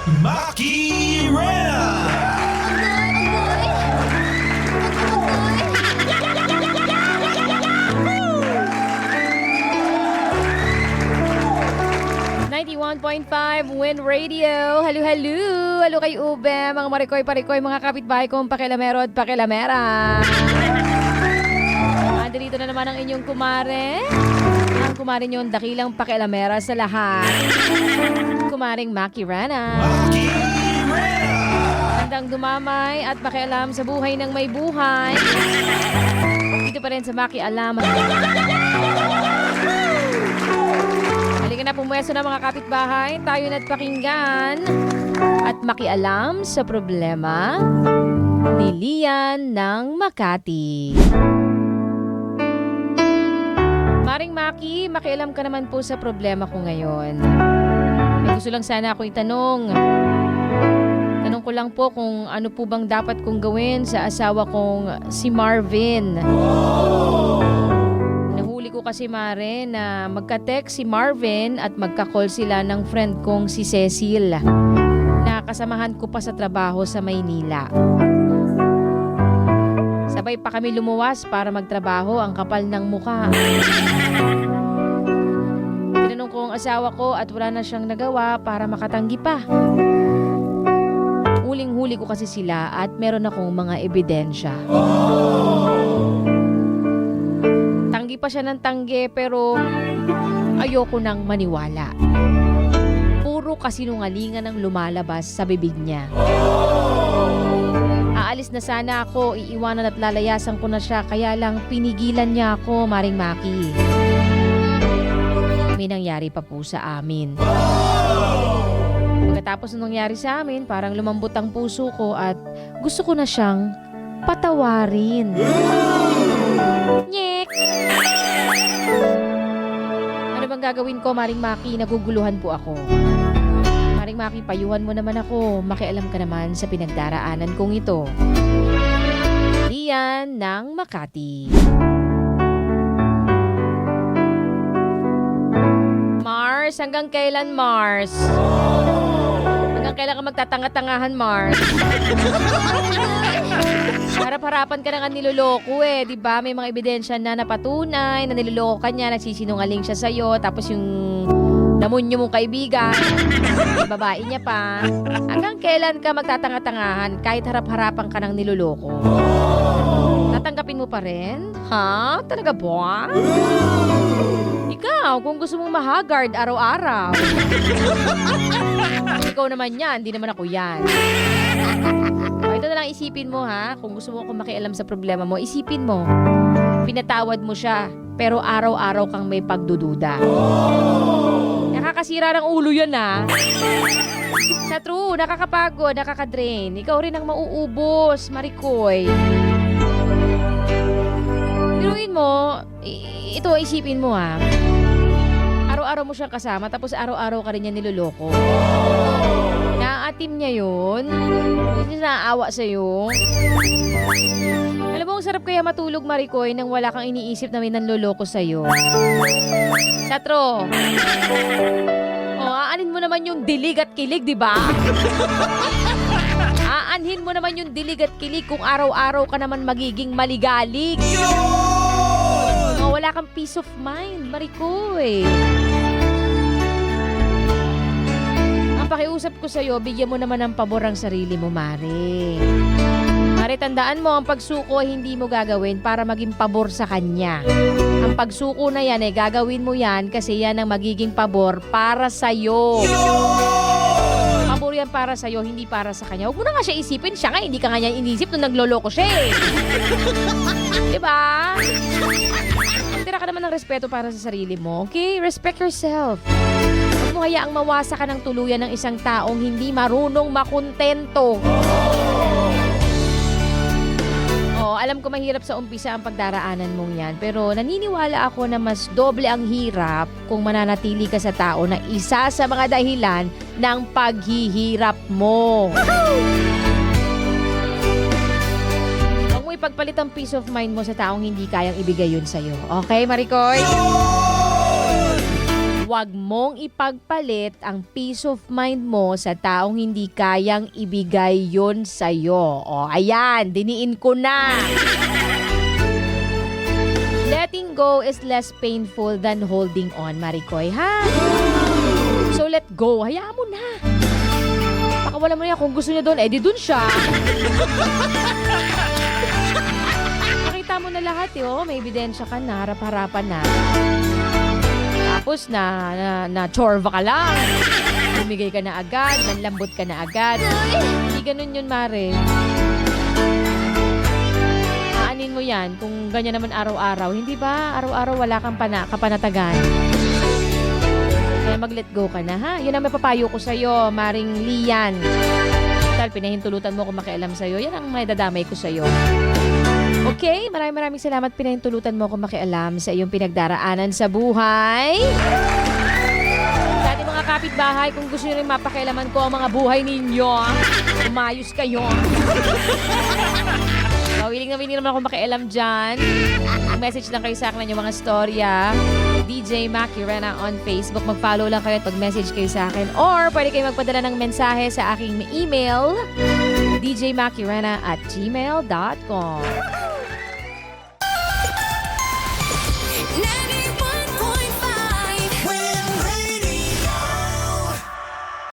Maki Rena! 91.5 Win Radio. Halo. Halo kay Ube, mga marikoy-parikoy, mga kapitbahay kong pakilamero at pakilamera. Andito na naman ang inyong kumare. Ang kumare nyo, dakilang pakilamera sa lahat. Kumaring Maki Rena. Maki Rena! Handang dumamay at pakialam sa buhay ng may buhay. Dito pa rin sa Maki Alam. Halika na, pumweso na mga kapitbahay. Tayo na't pakinggan at makialam sa problema ni Lian ng Makati. Maring Maki, makialam ka naman po sa problema ko ngayon. May gusto lang sana ako itanong. Tanong ko lang po kung ano po bang dapat kong gawin sa asawa kong si Marvin. Nahuli ko kasi, Mare, na magka-text si Marvin at magka-call sila ng friend kong si Cecil na kasamahan ko pa sa trabaho sa Maynila. Sabay pa kami lumuwas para magtrabaho, ang kapal ng mukha. Tinanong ko ang asawa ko at wala na siyang nagawa para makatanggi pa. Huling-huli ko kasi sila at meron akong mga ebidensya. Tanggi pa siya ng tanggi pero ayoko nang maniwala. Puro kasinungalingan ang lumalabas sa bibig niya. Aalis na sana ako, iiwanan at lalayasan ko na siya, kaya lang pinigilan niya ako, Maring Maki. May nangyari pa po sa amin. Pagkatapos ng nangyari sa amin, parang lumambot ang puso ko at gusto ko na siyang patawarin. Nyek! Ano bang gagawin ko, Maring Maki? Naguguluhan po ako. Maring Maki, payuhan mo naman ako. Makialam ka naman sa pinagdaraanan kong ito. Lian ng Makati. Mars, hanggang kailan, Mars? Hanggang kailan ka magtatanga-tangahan, Mars? Harap-harapan ka na nga niloloko eh, di ba? May mga ebidensya na napatunay na niloloko ka niya, nagsisinungaling siya sa'yo, tapos yung namunyo mong kaibigan, yung babae niya pa. Hanggang kailan ka magtatanga-tangahan kahit harap-harapan ka ng niloloko? Tatanggapin mo pa rin? Ha? Talaga ba? Ikaw, kung gusto mong mahagard araw-araw. Ikaw naman yan, hindi naman ako yan. O, ito na lang isipin mo, ha? Kung gusto mo akong makialam sa problema mo, isipin mo. Pinatawad mo siya, pero araw-araw kang may pagdududa. Nakakasira ng ulo yan, ha? Sa true, nakakapagod, nakakadrain. Ikaw rin ang mauubos, Marikoy. Biruin mo, ito isipin mo, ha? Araw-araw mo siyang kasama, tapos araw-araw ka rin niya niloloko. Naaatim niya yun. Hindi siya naaawa sa'yo. Alam mo, ang sarap kaya matulog, Marikoy, nang wala kang iniisip na may nanloloko sa'yo. Satro. Aanin mo naman yung dilig at kilig, di ba? Aanhin mo naman yung dilig at kilig kung araw-araw ka naman magiging maligalig. Wala kang peace of mind, Marikoy. Ang pakiusap ko sa'yo, bigyan mo naman ng pabor ang sarili mo, Mare. Mare, tandaan mo, ang pagsuko hindi mo gagawin para maging pabor sa kanya. Ang pagsuko na yan, gagawin mo yan kasi yan ang magiging pabor para sa'yo. Pabor yan para sa'yo, hindi para sa kanya. Huwag mo na nga siya isipin. Siya nga, hindi ka nga niya inisip nung nagloloko siya eh. Diba? Tira ka naman ng respeto para sa sarili mo, okay? Respect yourself. Huwag mo hayaang mawasa ka ng tuluyan ng isang taong hindi marunong makontento. Alam ko mahirap sa umpisa ang pagdaraanan mong yan, pero naniniwala ako na mas doble ang hirap kung mananatili ka sa tao na isa sa mga dahilan ng paghihirap mo. Huwag mo ipagpalit ang peace of mind mo sa taong hindi kayang ibigay yun sa'yo. Okay, Marikoy? Huwag mong ipagpalit ang peace of mind mo sa taong hindi kayang ibigay yun sa'yo. O, ayan, diniin ko na. Letting go is less painful than holding on, Maricoy, ha? So, let go. Hayaan mo na. Pakawala mo na yan. Kung gusto niya doon, di doon siya. Nakita mo na lahat, may ebidensya ka na, harap-harapan na. Tapos na chorva ka lang. Bumigay ka na agad, nanlambot ka na agad. Hindi ganun yun, Mare. Aanin mo yan kung ganyan naman araw-araw. Hindi ba? Araw-araw wala kang kapanatagan. Kaya mag-let go ka na, ha? Yun ang mapapayo ko sa'yo, Maring Lian. Total, pinahintulutan mo kung makialam sa'yo. Yan ang may dadamay ko sa'yo. Okay, maraming salamat, pinahintulutan mo kung makialam sa iyong pinagdaraanan sa buhay. Sa ating mga kapitbahay, kung gusto nyo rin mapakialaman ko ang mga buhay ninyo, umayos kayo. Willing naman ako makialam dyan. Mag-message lang kayo sa akin ng inyong mga storya. DJ Maki Rena on Facebook. Mag-follow lang kayo at mag-message kayo sa akin. Or pwede kayo magpadala ng mensahe sa aking email, djmakirena@gmail.com.